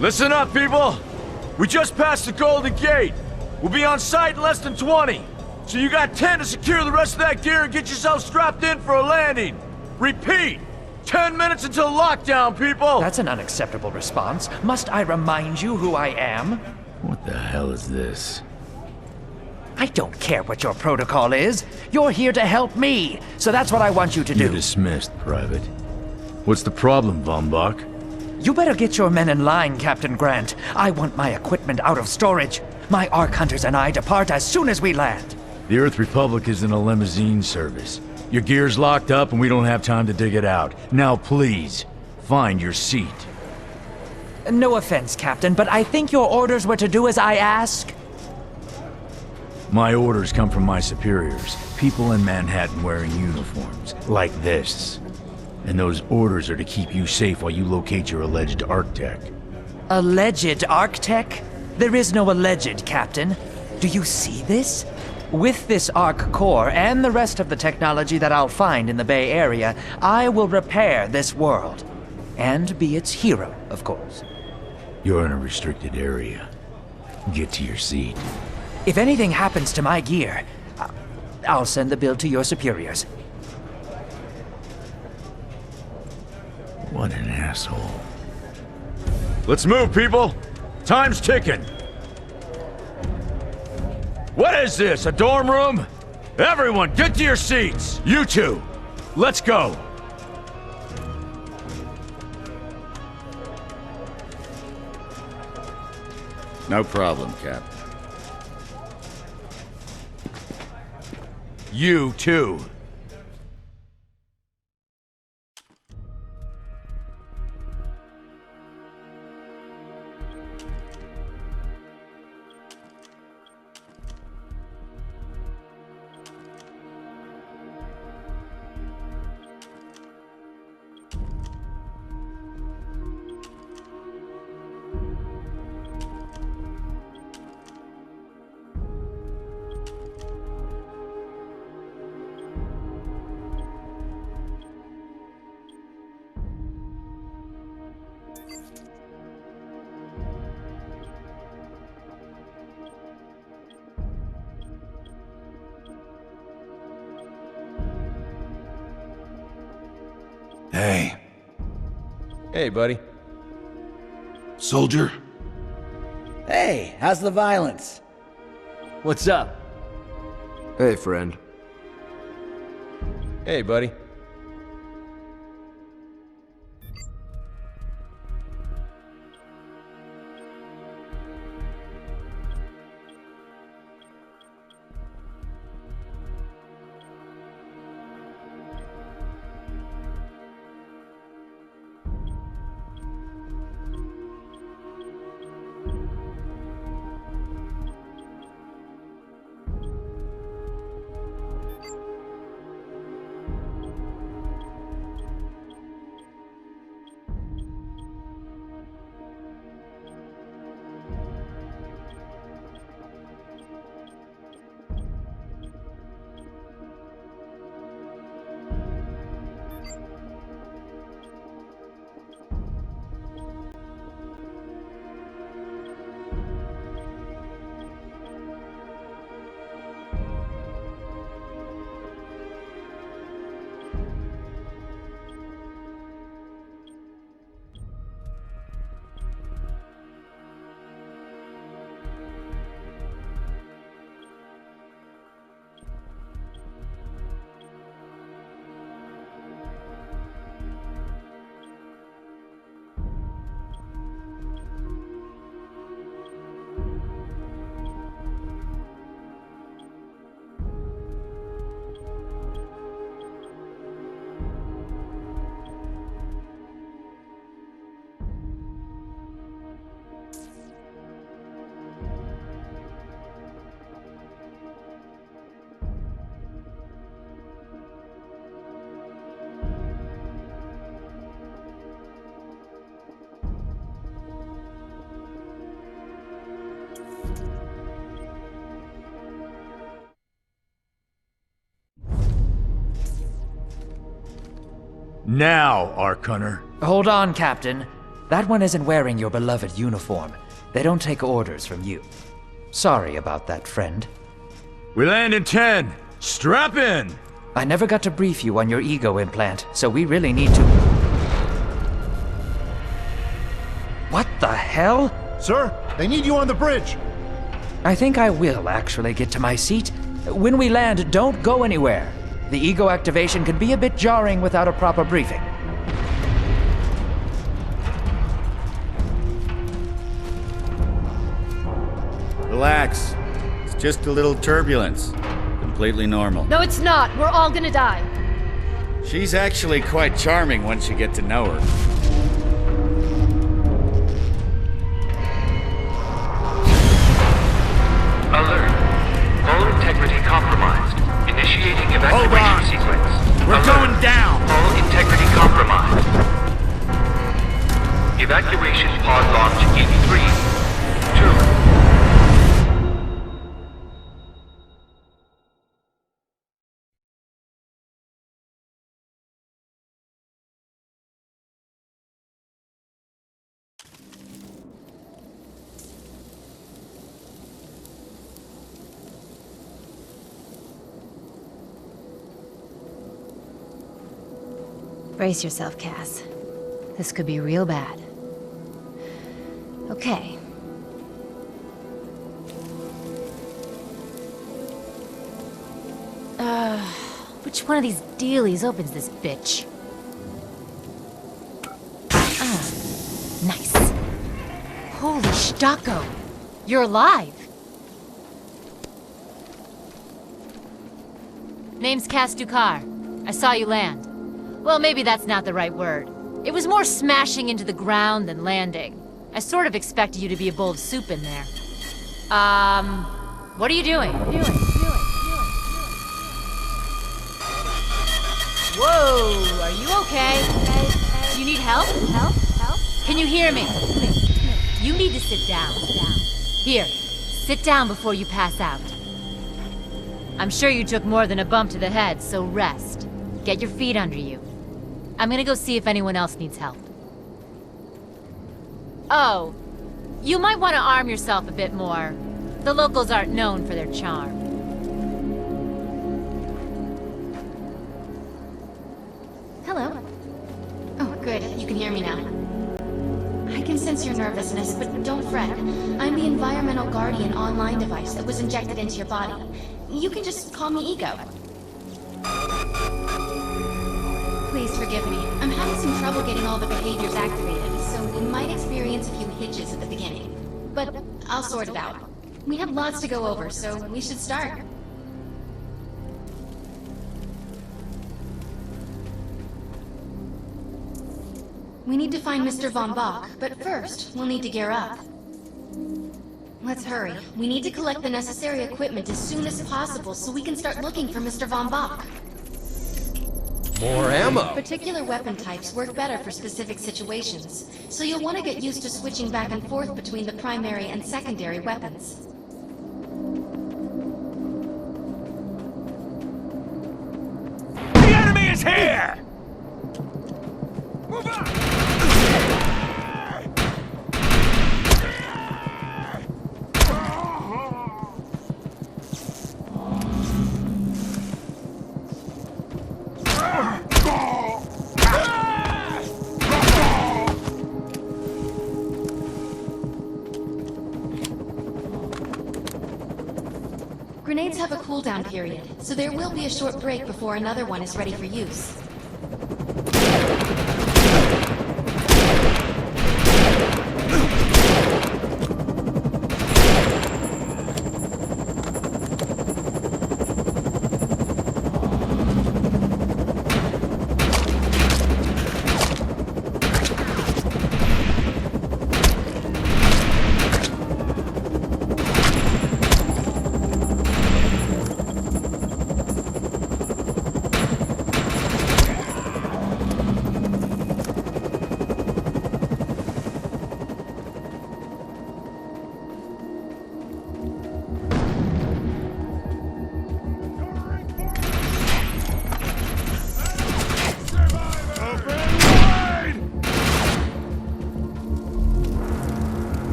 Listen up, people! We just passed the Golden Gate. We'll be on site in less than 20. So you got 10 to secure the rest of that gear and get yourself strapped in for a landing. Repeat! 10 minutes until lockdown, people! That's an unacceptable response. Must I remind you who I am? What the hell is this? I don't care what your protocol is. You're here to help me, so that's what I want you to do. You're dismissed, Private. What's the problem, Von Bach? You better get your men in line, Captain Grant. I want my equipment out of storage. My Ark Hunters and I depart as soon as we land. The Earth Republic is in a limousine service. Your gear's locked up and we don't have time to dig it out. Now please, find your seat. No offense, Captain, but I think your orders were to do as I ask. My orders come from my superiors. People in Manhattan wearing uniforms, like this. And those orders are to keep you safe while you locate your alleged Arc-Tech. Alleged Arc-Tech? There is no alleged, Captain. Do you see this? With this Arc core and the rest of the technology that I'll find in the Bay Area, I will repair this world. And be its hero, of course. You're in a restricted area. Get to your seat. If anything happens to my gear, I'll send the bill to your superiors. What an asshole. Let's move, people! Time's ticking! What is this, a dorm room? Everyone, get to your seats! You two, let's go! No problem, Cap. You too. Hey. Hey, buddy. Soldier? Hey, how's the violence? What's up? Hey, friend. Hey, buddy. Now, Ark Hunter. Hold on, Captain. That one isn't wearing your beloved uniform. They don't take orders from you. Sorry about that, friend. We land in 10. Strap in! I never got to brief you on your ego implant, so we really need to... What the hell? Sir, they need you on the bridge. I think I will actually get to my seat. When we land, don't go anywhere. The ego activation can be a bit jarring without a proper briefing. Relax. It's just a little turbulence. Completely normal. No, it's not. We're all gonna die. She's actually quite charming once you get to know her. Alert. Hull integrity compromised. Initiating evacuation sequence. We're going down! Hull integrity compromised. Evacuation pod launch in 3, 2... Brace yourself, Cass. This could be real bad. Okay. Which one of these dealies opens this bitch? Nice. Holy Stocko! You're alive! Name's Cass Dukar. I saw you land. Well, maybe that's not the right word. It was more smashing into the ground than landing. I sort of expected you to be a bowl of soup in there. What are you doing? Whoa, are you okay? You need help? Can you hear me? You need to sit down. Here, sit down before you pass out. I'm sure you took more than a bump to the head, so rest. Get your feet under you. I'm gonna go see if anyone else needs help. Oh, you might want to arm yourself a bit more. The locals aren't known for their charm. Hello. Oh, good. You can hear me now. I can sense your nervousness, but don't fret. I'm the Environmental Guardian online device that was injected into your body. You can just call me Ego. Please forgive me. I'm having some trouble getting all the behaviors activated, so we might experience a few hitches at the beginning. But I'll sort it out. We have lots to go over, so we should start. We need to find Mr. Von Bach, but first, we'll need to gear up. Let's hurry. We need to collect the necessary equipment as soon as possible so we can start looking for Mr. Von Bach. More ammo! Particular weapon types work better for specific situations, so you'll want to get used to switching back and forth between the primary and secondary weapons. The enemy is here! Move on! Grenades have a cooldown period, so there will be a short break before another one is ready for use.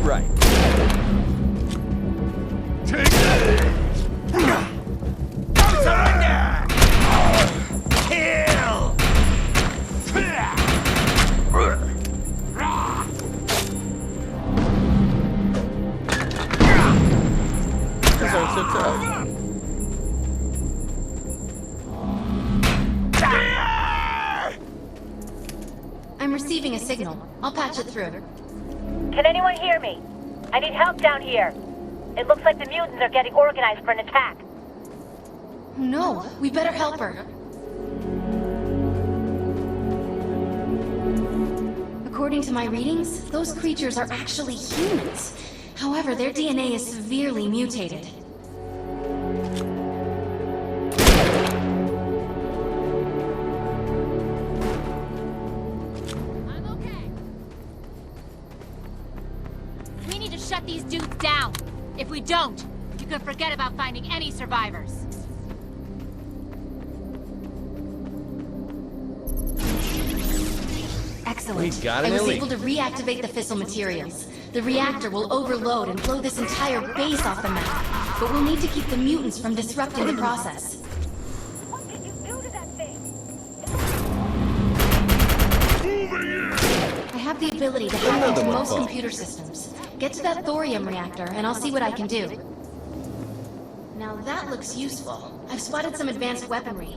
right. Take it! Surrender! Kill! These aren't so tough. I'm receiving a signal. I'll patch it through. Can anyone hear me? I need help down here. It looks like the mutants are getting organized for an attack. No, we better help her. According to my readings, those creatures are actually humans. However, their DNA is severely mutated. I'm okay. We need to shut these dudes down. If we don't, you can forget about finding any survivors. Excellent. We got an I was elite. able to reactivate the fissile materials. The reactor will overload and blow this entire base off the map. But we'll need to keep the mutants from disrupting the process. What did you do to that thing? I have the ability to hack into most computer systems. Get to that thorium reactor, and I'll see what I can do. Now that looks useful. I've spotted some advanced weaponry.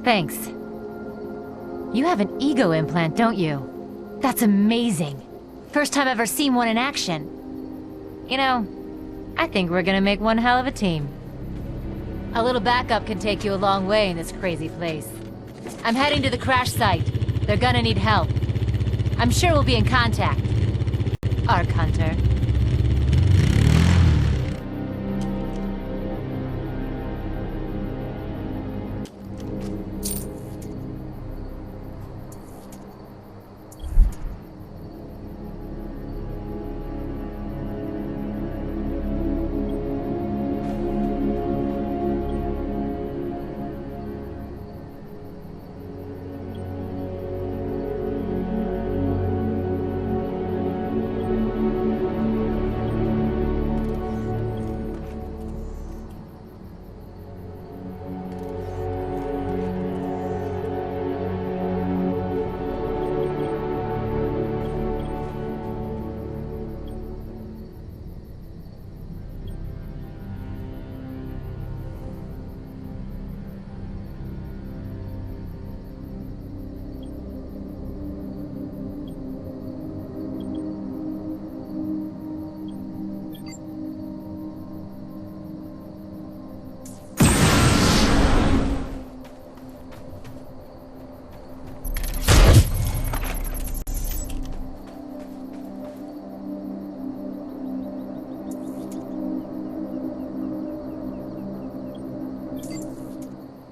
Thanks. You have an ego implant, don't you? That's amazing. First time I've ever seen one in action. You know, I think we're gonna make one hell of a team. A little backup can take you a long way in this crazy place. I'm heading to the crash site. They're gonna need help. I'm sure we'll be in contact. Arc Hunter.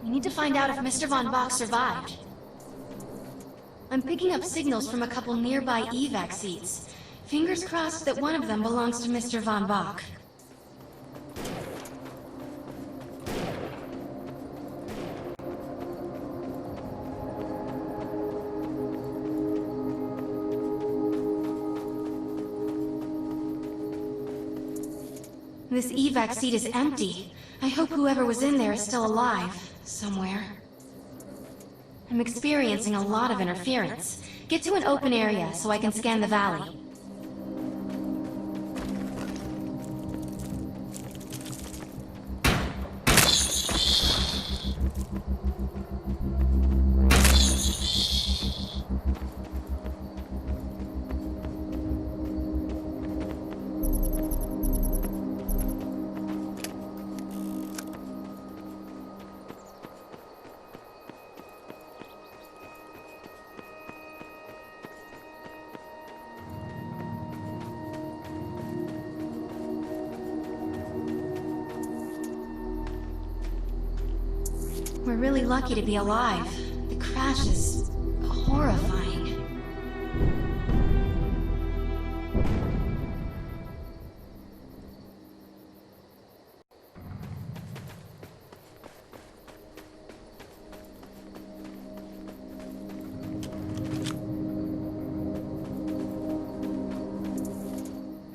Need to find out if Mr. Von Bach survived. I'm picking up signals from a couple nearby evac seats. Fingers crossed that one of them belongs to Mr. Von Bach. This evac seat is empty. I hope whoever was in there is still alive. Somewhere. I'm experiencing a lot of interference. Get to an open area so I can scan the valley. We're really lucky to be alive. The crash is horrifying.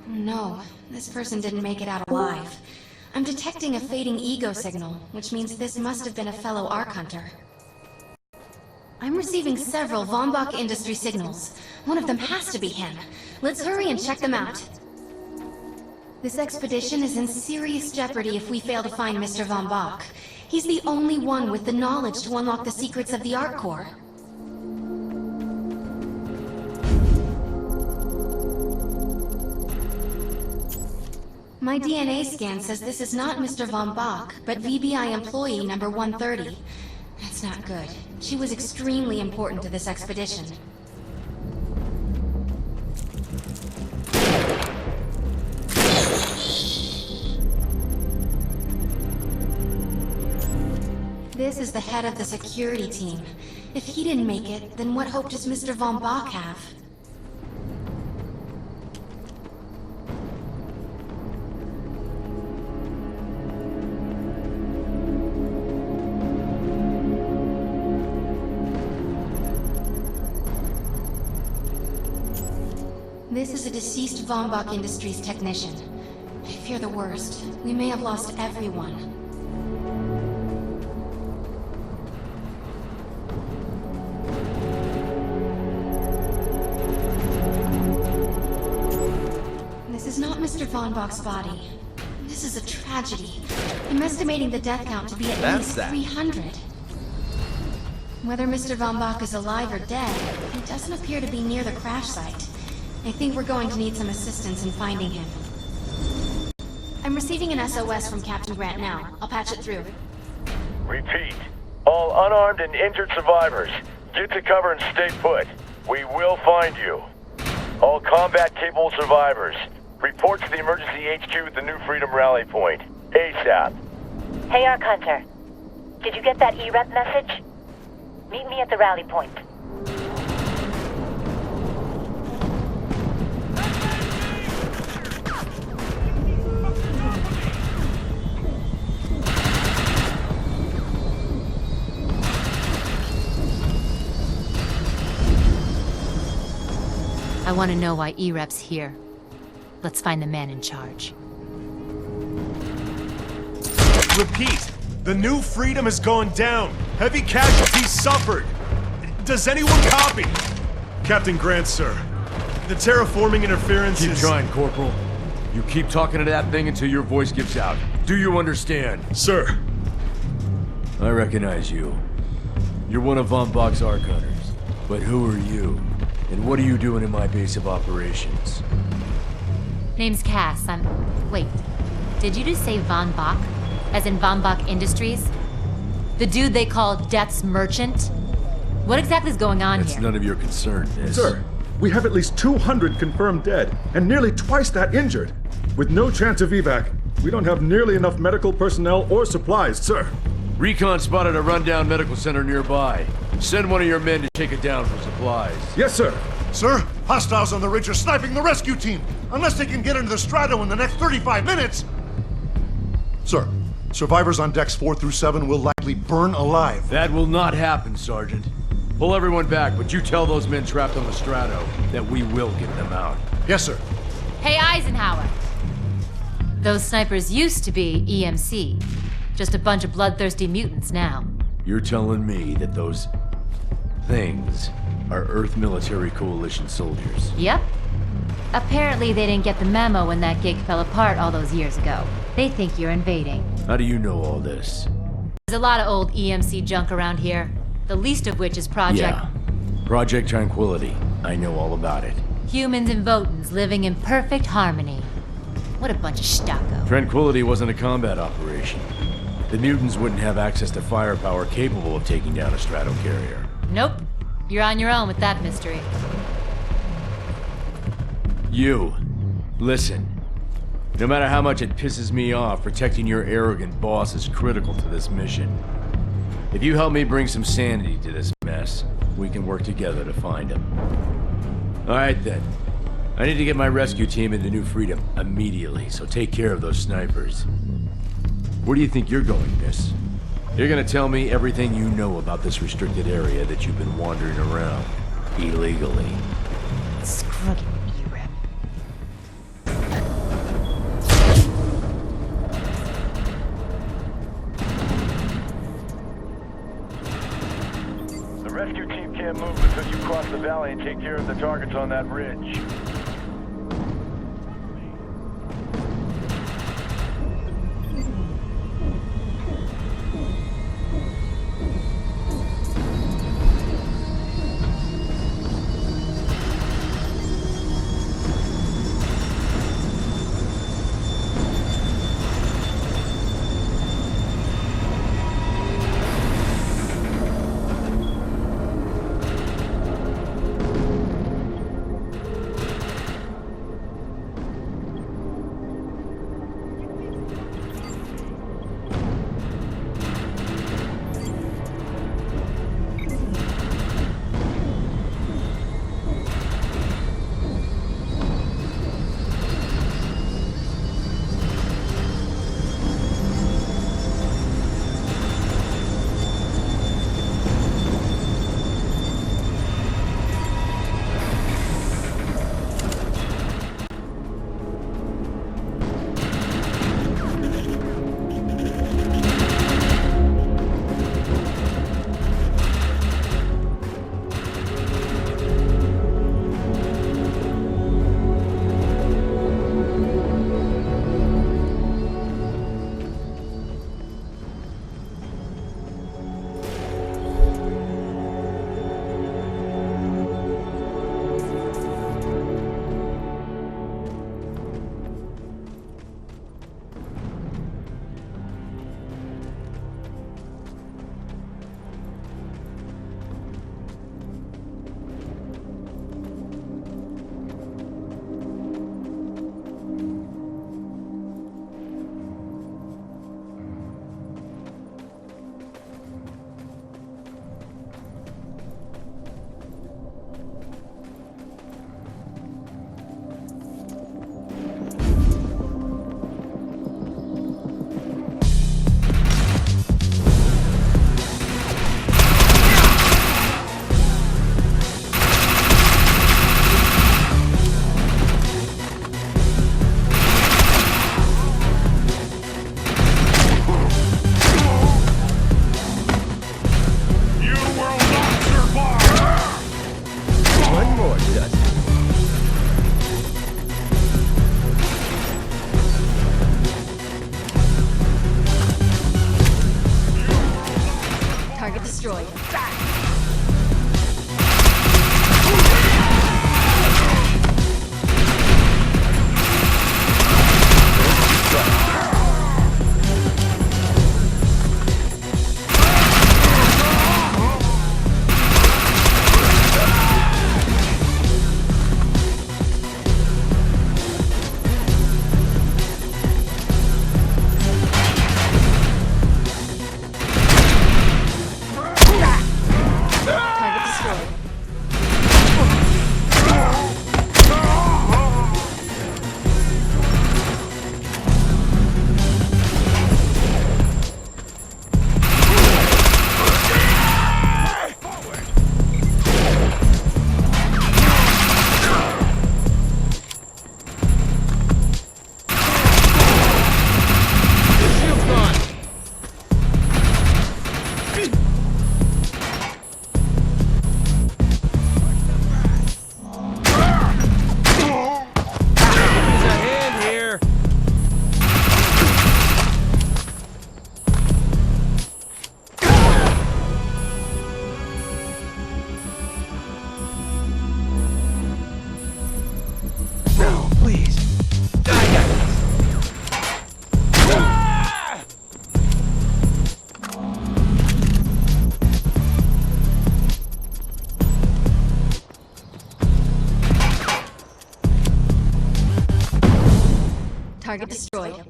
Oh no, this person didn't make it out alive. I'm detecting a fading ego signal, which means this must have been a fellow Ark Hunter. I'm receiving several Von Bach Industry signals. One of them has to be him. Let's hurry and check them out. This expedition is in serious jeopardy if we fail to find Mr. Von Bach. He's the only one with the knowledge to unlock the secrets of the Ark Core. My DNA scan says this is not Mr. Von Bach, but VBI employee number 130. That's not good. She was extremely important to this expedition. This is the head of the security team. If he didn't make it, then what hope does Mr. Von Bach have? This is a deceased Von Bach Industries technician. I fear the worst. We may have lost everyone. This is not Mr. Von Bach's body. This is a tragedy. I'm estimating the death count to be at least 300. Whether Mr. Von Bach is alive or dead, he doesn't appear to be near the crash site. I think we're going to need some assistance in finding him. I'm receiving an SOS from Captain Grant now. I'll patch it through. Repeat. All unarmed and injured survivors, get to cover and stay put. We will find you. All combat-capable survivors, report to the emergency HQ at the New Freedom Rally Point. ASAP. Hey, Ark Hunter. Did you get that E-Rep message? Meet me at the rally point. I want to know why E-Rep's here. Let's find the man in charge. Repeat, the New Freedom is going down. Heavy casualties suffered. Does anyone copy? Captain Grant, sir. The terraforming interference Keep is... trying, Corporal. You keep talking to that thing until your voice gives out. Do you understand? Sir. I recognize you. You're one of Von Bach's Ark Hunters. But who are you? And what are you doing in my base of operations? Name's Cass. Wait. Did you just say Von Bach? As in Von Bach Industries? The dude they call Death's Merchant? What exactly is going on here? It's none of your concern, miss. Sir, we have at least 200 confirmed dead, and nearly twice that injured. With no chance of evac, we don't have nearly enough medical personnel or supplies, sir. Recon spotted a rundown medical center nearby. Send one of your men to take it down for supplies. Yes, sir. Sir, hostiles on the ridge are sniping the rescue team. Unless they can get into the Strato in the next 35 minutes. Sir, survivors on decks 4 through 7 will likely burn alive. That will not happen, Sergeant. Pull everyone back, but you tell those men trapped on the Strato that we will get them out. Yes, sir. Hey, Eisenhower. Those snipers used to be EMC. Just a bunch of bloodthirsty mutants now. You're telling me that those things are Earth Military Coalition soldiers? Yep. Apparently they didn't get the memo when that gig fell apart all those years ago. They think you're invading. How do you know all this? There's a lot of old EMC junk around here. The least of which is Project... Yeah. Project Tranquility. I know all about it. Humans and Votans living in perfect harmony. What a bunch of stucco. Tranquility wasn't a combat operation. The mutants wouldn't have access to firepower capable of taking down a stratocarrier. Nope. You're on your own with that mystery. You. Listen. No matter how much it pisses me off, protecting your arrogant boss is critical to this mission. If you help me bring some sanity to this mess, we can work together to find him. Alright then. I need to get my rescue team into New Freedom immediately, so take care of those snipers. Where do you think you're going, miss? You're gonna tell me everything you know about this restricted area that you've been wandering around illegally. Screw it. The rescue team can't move until you cross the valley and take care of the targets on that ridge. Target destroyed.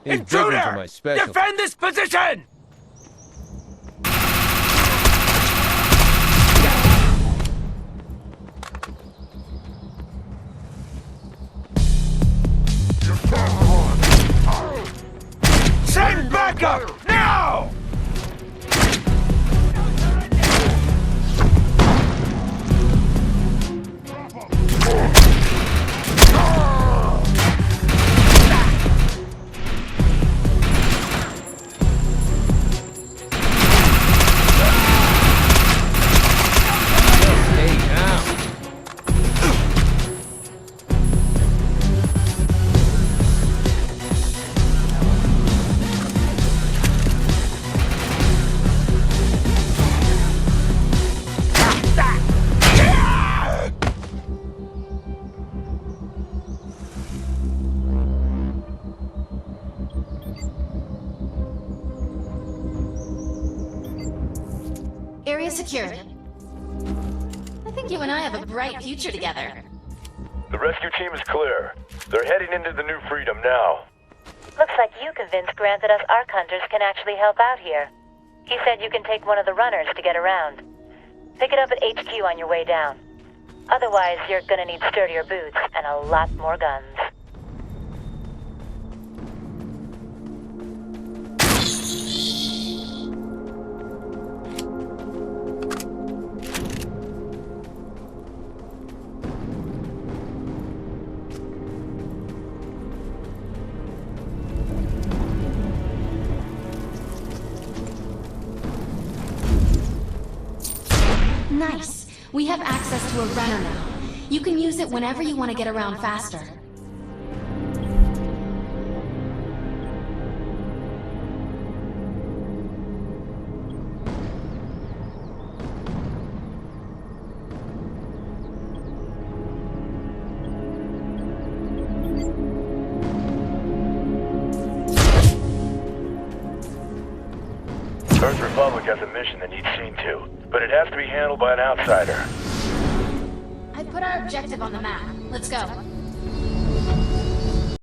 He's digging for my special. Defend this position! Send backup! Now! Area secured. I think you and I have a bright future together. The rescue team is clear. They're heading into the New Freedom now. Looks like you convinced Grant that us Ark Hunters can actually help out here. He said you can take one of the runners to get around. Pick it up at HQ on your way down. Otherwise, you're gonna need sturdier boots and a lot more guns. Nice. We have access to a runner now. You can use it whenever you want to get around faster. Earth Republic has a mission that needs seen to, but it has to be handled by an outsider. I put our objective on the map. Let's go.